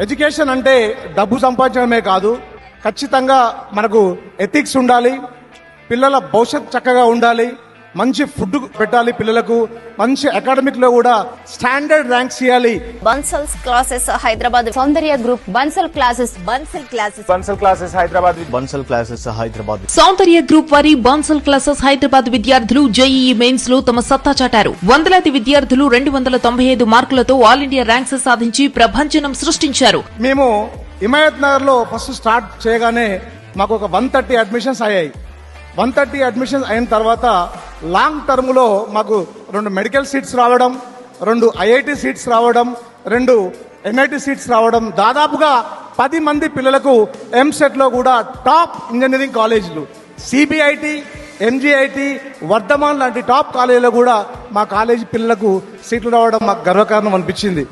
Education అంటే డబ్బు సంపాదించడమే కాదు, ఖచ్చితంగా మనకు ఎథిక్స్ ఉండాలి, పిల్లల భవిష్యత్ చక్కగా ఉండాలి, మంచి ఫుడ్ పెట్టాలి, పిల్లలకు మంచి అకాడమిక్ లో కూడా స్టాండర్డ్ ర్యాంక్స్ ఇవ్వాలి. బన్సల్ క్లాసెస్ హైదరాబాద్, సౌందర్య గ్రూప్ బన్సల్ క్లాసెస్ హైదరాబాద్. సౌందర్య గ్రూప్ వారి బన్సల్ క్లాసెస్ హైదరాబాద్ విద్యార్థులు జేఈఈ మెయిన్స్ లో తమ సత్తా చాటారు. వందలాది విద్యార్థులు 295 మార్కులతో ఆల్ ఇండియా ర్యాంక్స్ సాధించి ప్రభంజనం సృష్టించారు. మేము హిమాయత్ నగర్ లో ఫస్ట్ స్టార్ట్ చేయగానే మాకు ఒక 130 అడ్మిషన్స్ అయ్యాయి. 130 అడ్మిషన్స్ అయిన తర్వాత లాంగ్ టర్మ్ లో మాకు 2 మెడికల్ సీట్స్ రావడం, 2 ఐఐటి సీట్స్ రావడం, 2 ఎన్ఐటి సీట్స్ రావడం, దాదాపుగా 10 మంది పిల్లలకు ఎంసెట్ లో కూడా టాప్ ఇంజనీరింగ్ కాలేజీలు సిబిఐటి, ఎంజిఐటి, వర్ధమాన్ లాంటి టాప్ కాలేజీలో కూడా మా కాలేజీ పిల్లలకు సీట్లు రావడం మాకు గర్వకారణం అనిపించింది.